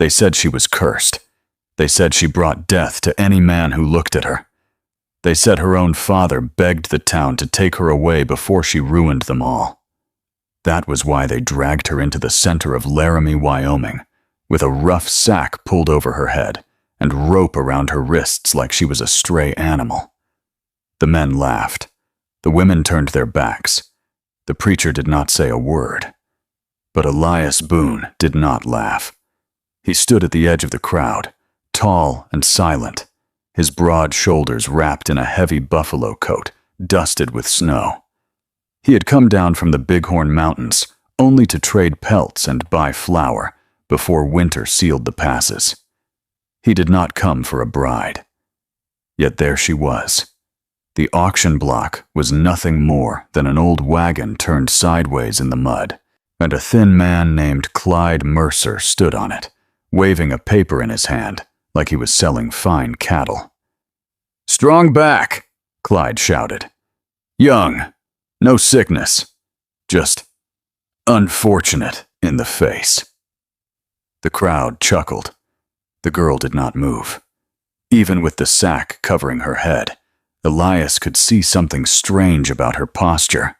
They said she was cursed. They said she brought death to any man who looked at her. They said her own father begged the town to take her away before she ruined them all. That was why they dragged her into the center of Laramie, Wyoming, with a rough sack pulled over her head and rope around her wrists like she was a stray animal. The men laughed. The women turned their backs. The preacher did not say a word. But Elias Boone did not laugh. He stood at the edge of the crowd, tall and silent, his broad shoulders wrapped in a heavy buffalo coat, dusted with snow. He had come down from the Bighorn Mountains only to trade pelts and buy flour before winter sealed the passes. He did not come for a bride. Yet there she was. The auction block was nothing more than an old wagon turned sideways in the mud, and a thin man named Clyde Mercer stood on it, waving a paper in his hand like he was selling fine cattle. "Strong back," Clyde shouted. "Young, no sickness, just unfortunate in the face." The crowd chuckled. The girl did not move. Even with the sack covering her head, Elias could see something strange about her posture.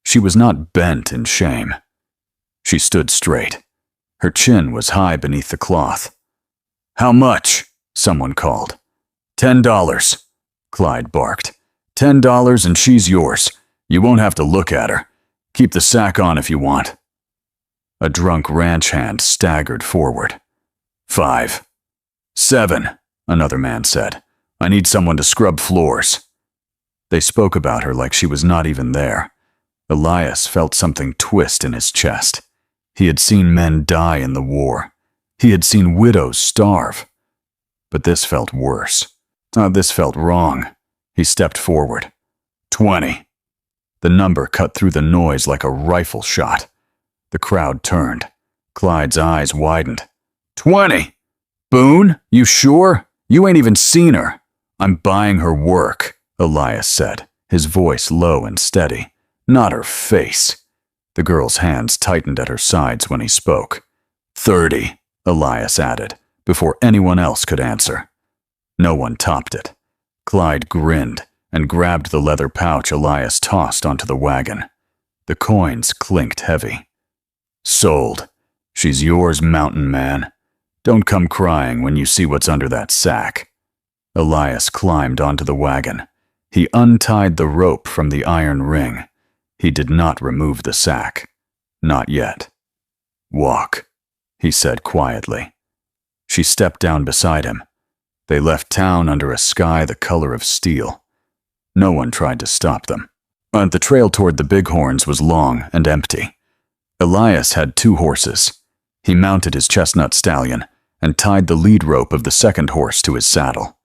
She was not bent in shame. She stood straight. Her chin was high beneath the cloth. "How much?" someone called. $10, Clyde barked. $10 and she's yours. You won't have to look at her. Keep the sack on if you want. A drunk ranch hand staggered forward. $5. $7, another man said. "I need someone to scrub floors." They spoke about her like she was not even there. Elias felt something twist in his chest. He had seen men die in the war. He had seen widows starve. But this felt worse. This felt wrong. He stepped forward. 20. The number cut through the noise like a rifle shot. The crowd turned. Clyde's eyes widened. 20! Boone, you sure? You ain't even seen her. "I'm buying her work," Elias said, his voice low and steady. "Not her face." The girl's hands tightened at her sides when he spoke. 30, Elias added, before anyone else could answer. No one topped it. Clyde grinned and grabbed the leather pouch Elias tossed onto the wagon. The coins clinked heavy. "Sold. She's yours, mountain man. Don't come crying when you see what's under that sack." Elias climbed onto the wagon. He untied the rope from the iron ring. He did not remove the sack. Not yet. "Walk," he said quietly. She stepped down beside him. They left town under a sky the color of steel. No one tried to stop them. But the trail toward the Bighorns was long and empty. Elias had 2 horses. He mounted his chestnut stallion and tied the lead rope of the second horse to his saddle.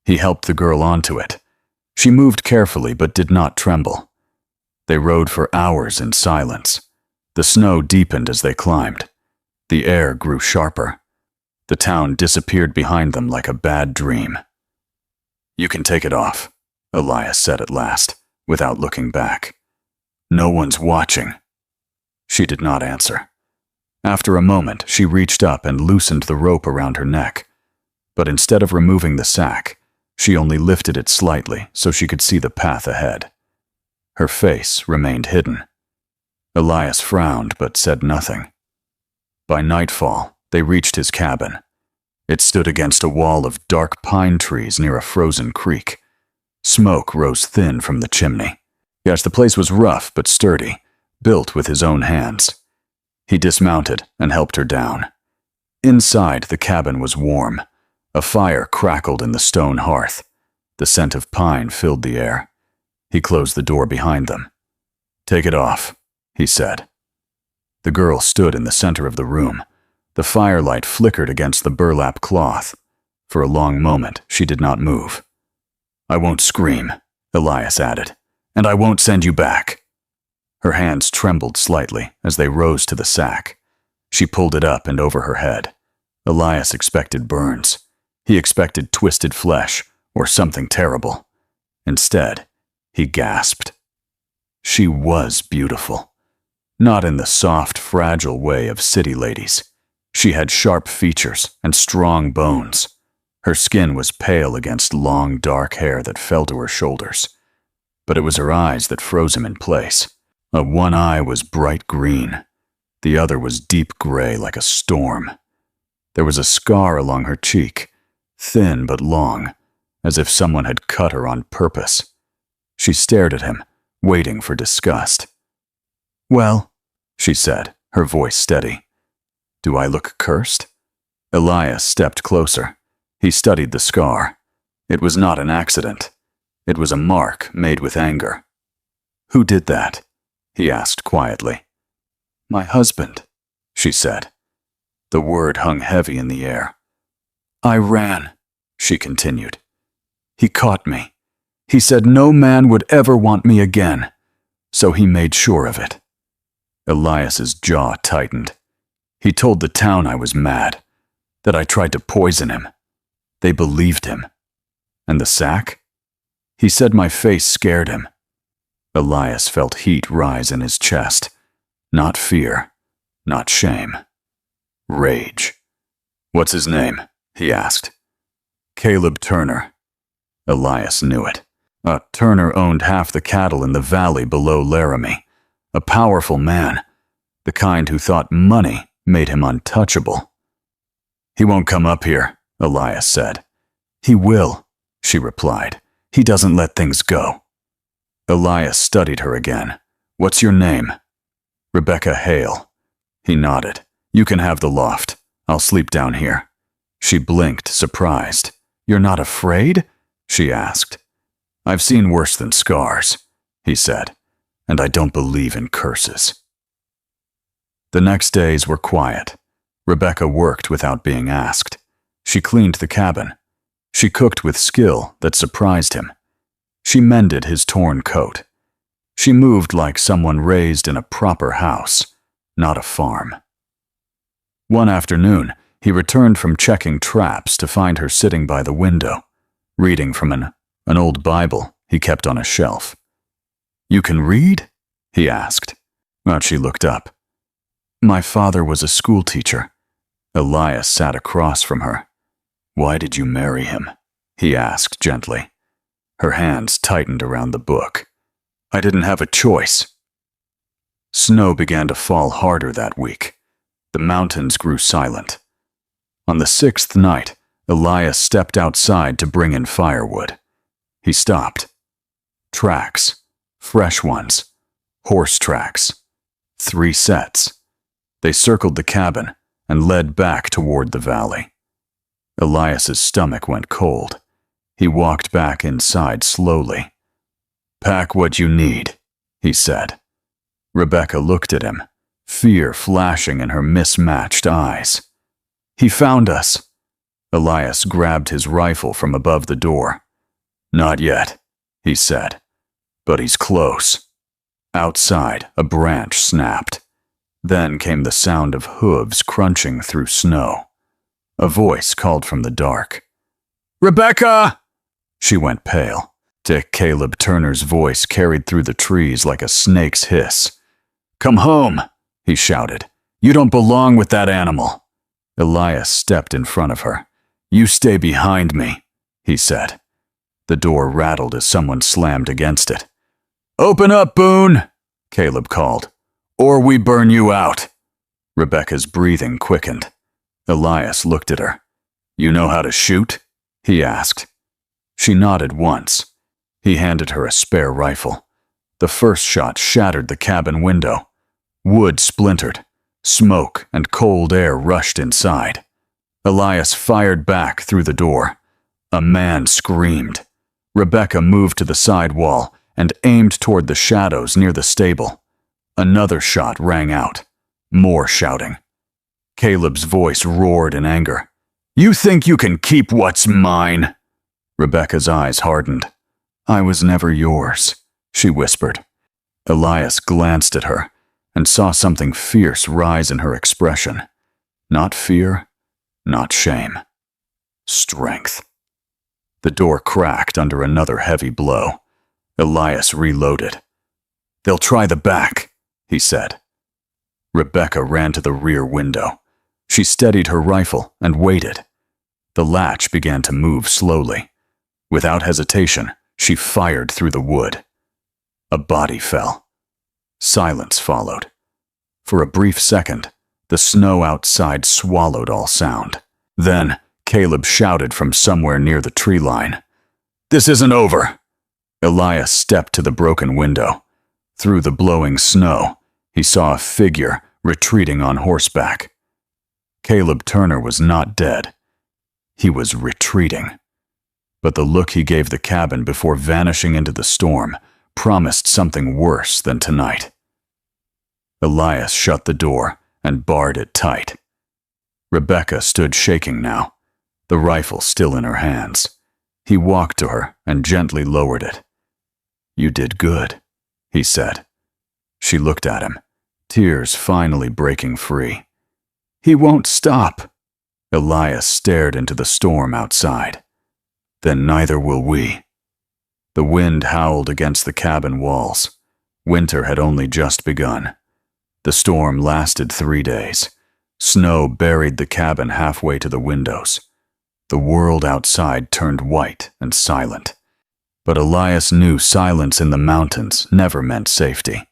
He helped the girl onto it. She moved carefully but did not tremble. They rode for hours in silence. The snow deepened as they climbed. The air grew sharper. The town disappeared behind them like a bad dream. "You can take it off," Elias said at last, without looking back. "No one's watching." She did not answer. After a moment, she reached up and loosened the rope around her neck. But instead of removing the sack, she only lifted it slightly so she could see the path ahead. Her face remained hidden. Elias frowned but said nothing. By nightfall, they reached his cabin. It stood against a wall of dark pine trees near a frozen creek. Smoke rose thin from the chimney. Yes, the place was rough but sturdy, built with his own hands. He dismounted and helped her down. Inside, the cabin was warm. A fire crackled in the stone hearth. The scent of pine filled the air. He closed the door behind them. "Take it off," he said. The girl stood in the center of the room. The firelight flickered against the burlap cloth. For a long moment, she did not move. "I won't scream," Elias added, "and I won't send you back." Her hands trembled slightly as they rose to the sack. She pulled it up and over her head. Elias expected burns. He expected twisted flesh or something terrible. Instead, he gasped. She was beautiful. Not in the soft, fragile way of city ladies. She had sharp features and strong bones. Her skin was pale against long, dark hair that fell to her shoulders. But it was her eyes that froze him in place. One eye was bright green. The other was deep gray like a storm. There was a scar along her cheek, thin but long, as if someone had cut her on purpose. She stared at him, waiting for disgust. "Well," she said, her voice steady. "Do I look cursed?" Elias stepped closer. He studied the scar. It was not an accident. It was a mark made with anger. "Who did that?" he asked quietly. "My husband," she said. The word hung heavy in the air. "I ran," she continued. "He caught me. He said no man would ever want me again, so he made sure of it." Elias's jaw tightened. "He told the town I was mad, that I tried to poison him. They believed him. And the sack? He said my face scared him." Elias felt heat rise in his chest. Not fear, not shame. Rage. "What's his name?" he asked. "Caleb Turner." Elias knew it. Turner owned half the cattle in the valley below Laramie. A powerful man, the kind who thought money made him untouchable. "He won't come up here," Elias said. "He will," she replied. "He doesn't let things go." Elias studied her again. "What's your name?" "Rebecca Hale." He nodded. "You can have the loft. I'll sleep down here." She blinked, surprised. "You're not afraid?" she asked. "I've seen worse than scars," he said, "and I don't believe in curses." The next days were quiet. Rebecca worked without being asked. She cleaned the cabin. She cooked with skill that surprised him. She mended his torn coat. She moved like someone raised in a proper house, not a farm. One afternoon, he returned from checking traps to find her sitting by the window, reading from an old Bible he kept on a shelf. "You can read?" he asked. She looked up. "My father was a schoolteacher." Elias sat across from her. "Why did you marry him?" he asked gently. Her hands tightened around the book. "I didn't have a choice." Snow began to fall harder that week. The mountains grew silent. On the 6th night, Elias stepped outside to bring in firewood. He stopped. Tracks. Fresh ones. Horse tracks. 3 sets. They circled the cabin and led back toward the valley. Elias's stomach went cold. He walked back inside slowly. "Pack what you need," he said. Rebecca looked at him, fear flashing in her mismatched eyes. "He found us." Elias grabbed his rifle from above the door. "Not yet," he said, "but he's close." Outside, a branch snapped. Then came the sound of hooves crunching through snow. A voice called from the dark. "Rebecca!" She went pale. Caleb Turner's voice carried through the trees like a snake's hiss. "Come home," he shouted. "You don't belong with that animal." Elias stepped in front of her. "You stay behind me," he said. The door rattled as someone slammed against it. "Open up, Boone," Caleb called, "or we burn you out." Rebecca's breathing quickened. Elias looked at her. "You know how to shoot?" he asked. She nodded once. He handed her a spare rifle. The first shot shattered the cabin window. Wood splintered. Smoke and cold air rushed inside. Elias fired back through the door. A man screamed. Rebecca moved to the side wall and aimed toward the shadows near the stable. Another shot rang out. More shouting. Caleb's voice roared in anger. "You think you can keep what's mine?" Rebecca's eyes hardened. "I was never yours," she whispered. Elias glanced at her and saw something fierce rise in her expression. Not fear, not shame. Strength. The door cracked under another heavy blow. Elias reloaded. "They'll try the back," he said. Rebecca ran to the rear window. She steadied her rifle and waited. The latch began to move slowly. Without hesitation, she fired through the wood. A body fell. Silence followed. For a brief second, the snow outside swallowed all sound. Then, Caleb shouted from somewhere near the tree line, "This isn't over!" Elias stepped to the broken window. Through the blowing snow, he saw a figure retreating on horseback. Caleb Turner was not dead. He was retreating. But the look he gave the cabin before vanishing into the storm promised something worse than tonight. Elias shut the door and barred it tight. Rebecca stood shaking now, the rifle still in her hands. He walked to her and gently lowered it. "You did good," he said. She looked at him, tears finally breaking free. "He won't stop." Elias stared into the storm outside. "Then neither will we." The wind howled against the cabin walls. Winter had only just begun. The storm lasted 3 days. Snow buried the cabin halfway to the windows. The world outside turned white and silent. But Elias knew silence in the mountains never meant safety.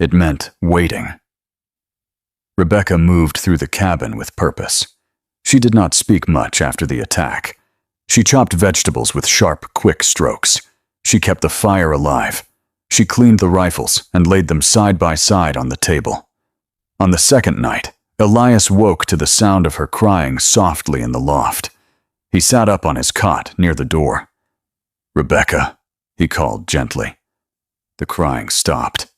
It meant waiting. Rebecca moved through the cabin with purpose. She did not speak much after the attack. She chopped vegetables with sharp, quick strokes. She kept the fire alive. She cleaned the rifles and laid them side by side on the table. On the second night, Elias woke to the sound of her crying softly in the loft. He sat up on his cot near the door. "Rebecca," he called gently. The crying stopped.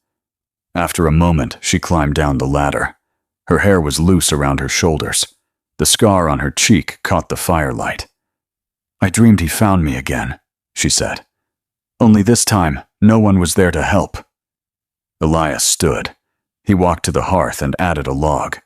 After a moment, she climbed down the ladder. Her hair was loose around her shoulders. The scar on her cheek caught the firelight. "I dreamed he found me again," she said. "Only this time, no one was there to help." Elias stood. He walked to the hearth and added a log.